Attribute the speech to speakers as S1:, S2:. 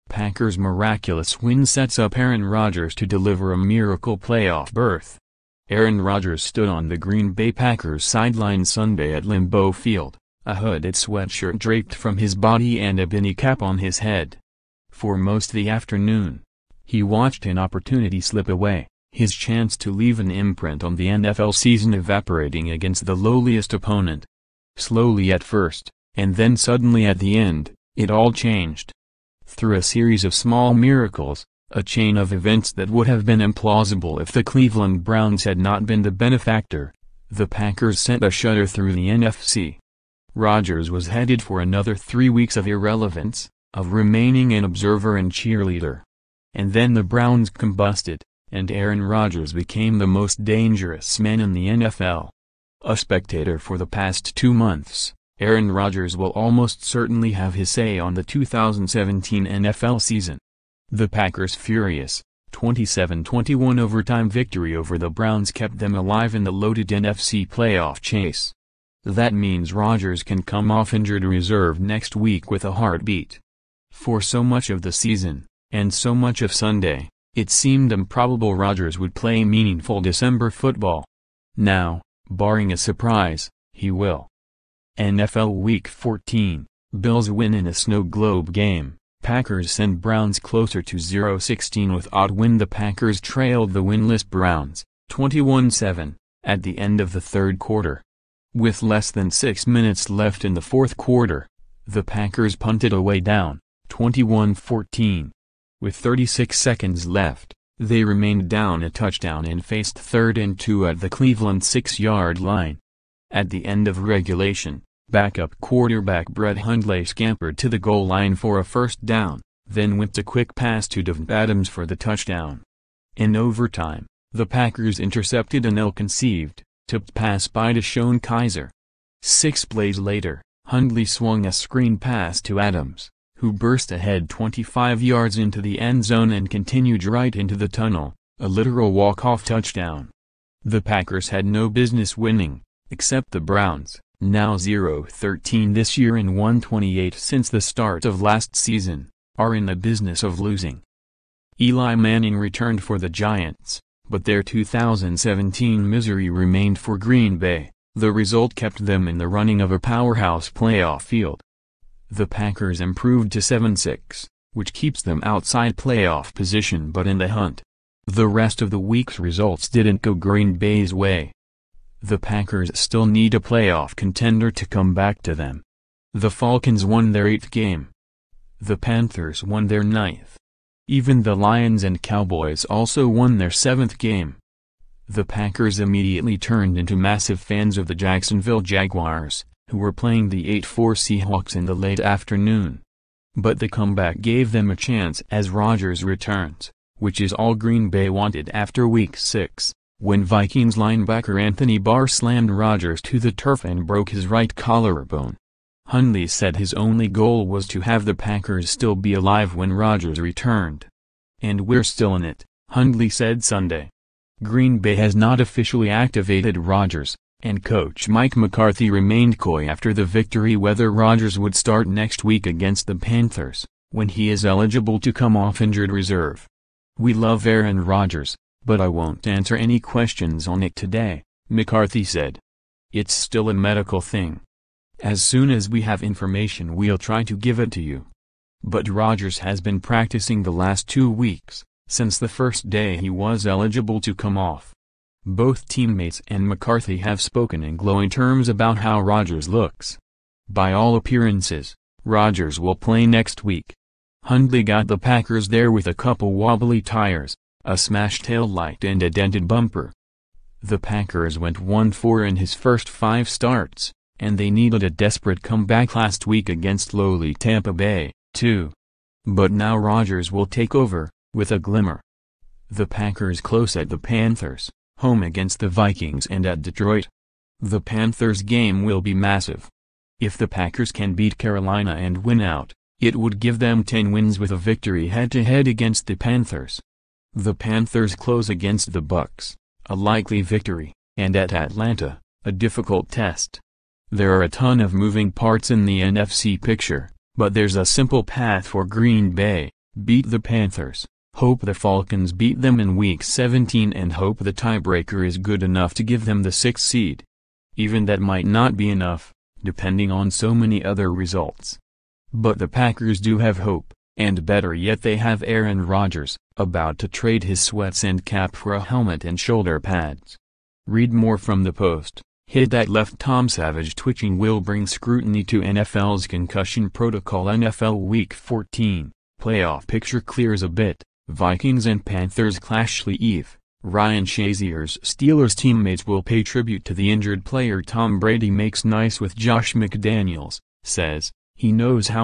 S1: Packers' miraculous win sets up Aaron Rodgers to deliver a miracle playoff berth. Aaron Rodgers stood on the Green Bay Packers sideline Sunday at Lambeau Field, a hooded sweatshirt draped from his body and a beanie cap on his head. For most of the afternoon, he watched an opportunity slip away, his chance to leave an imprint on the NFL season evaporating against the lowliest opponent. Slowly at first, and then suddenly at the end, it all changed. Through a series of small miracles, a chain of events that would have been implausible if the Cleveland Browns had not been the benefactor, the Packers sent a shudder through the NFC. Rodgers was headed for another 3 weeks of irrelevance, of remaining an observer and cheerleader. And then the Browns combusted, and Aaron Rodgers became the most dangerous man in the NFL. A spectator for the past 2 months, Aaron Rodgers will almost certainly have his say on the 2017 NFL season. The Packers' furious, 27-21 overtime victory over the Browns kept them alive in the loaded NFC playoff chase. That means Rodgers can come off injured reserve next week with a heartbeat. For so much of the season, and so much of Sunday, it seemed improbable Rodgers would play meaningful December football. Now, barring a surprise, he will. NFL Week 14, Bills win in a snow globe game. Packers send Browns closer to 0-16 with odd win. The Packers trailed the winless Browns, 21-7, at the end of the third quarter. With less than 6 minutes left in the fourth quarter, the Packers punted away down, 21-14. With 36 seconds left, they remained down a touchdown and faced 3rd and 2 at the Cleveland 6-yard line. At the end of regulation, backup quarterback Brett Hundley scampered to the goal line for a first down, then whipped a quick pass to Davante Adams for the touchdown. In overtime, the Packers intercepted an ill-conceived, tipped pass by DeShone Kizer. 6 plays later, Hundley swung a screen pass to Adams, who burst ahead 25 yards into the end zone and continued right into the tunnel, a literal walk-off touchdown. The Packers had no business winning, except the Browns, now 0-13 this year and 1-28 since the start of last season, are in the business of losing. Eli Manning returned for the Giants, but their 2017 misery remained for Green Bay. The result kept them in the running of a powerhouse playoff field. The Packers improved to 7-6, which keeps them outside playoff position but in the hunt. The rest of the week's results didn't go Green Bay's way. The Packers still need a playoff contender to come back to them. The Falcons won their 8th game. The Panthers won their 9th. Even the Lions and Cowboys also won their 7th game. The Packers immediately turned into massive fans of the Jacksonville Jaguars, who were playing the 8-4 Seahawks in the late afternoon. But the comeback gave them a chance as Rodgers returns, which is all Green Bay wanted after Week 6. When Vikings linebacker Anthony Barr slammed Rodgers to the turf and broke his right collarbone. Hundley said his only goal was to have the Packers still be alive when Rodgers returned. "And we're still in it," Hundley said Sunday. Green Bay has not officially activated Rodgers, and coach Mike McCarthy remained coy after the victory whether Rodgers would start next week against the Panthers, when he is eligible to come off injured reserve. "We love Aaron Rodgers, but I won't answer any questions on it today," McCarthy said. "It's still a medical thing. As soon as we have information we'll try to give it to you." But Rodgers has been practicing the last 2 weeks, since the first day he was eligible to come off. Both teammates and McCarthy have spoken in glowing terms about how Rodgers looks. By all appearances, Rodgers will play next week. Hundley got the Packers there with a couple wobbly tires, a smashed taillight and a dented bumper. The Packers went 1-4 in his first 5 starts, and they needed a desperate comeback last week against lowly Tampa Bay, too. But now Rodgers will take over, with a glimmer. The Packers close at the Panthers, home against the Vikings and at Detroit. The Panthers game will be massive. If the Packers can beat Carolina and win out, it would give them 10 wins with a victory head-to-head against the Panthers. The Panthers close against the Bucs, a likely victory, And at Atlanta, a difficult test. There are a ton of moving parts in the NFC picture, but there's a simple path for Green Bay: beat the Panthers, hope the Falcons beat them in Week 17, and hope the tiebreaker is good enough to give them the 6th seed. Even that might not be enough, depending on so many other results. But the Packers do have hope, and better yet, they have Aaron Rodgers, about to trade his sweats and cap for a helmet and shoulder pads. Read more from the Post. Hit that left. Tom Savage twitching will bring scrutiny to NFL's concussion protocol. NFL Week 14, playoff picture clears a bit. Vikings and Panthers clash. Eve. Ryan Shazier's Steelers teammates will pay tribute to the injured player. Tom Brady makes nice with Josh McDaniels, says, he knows how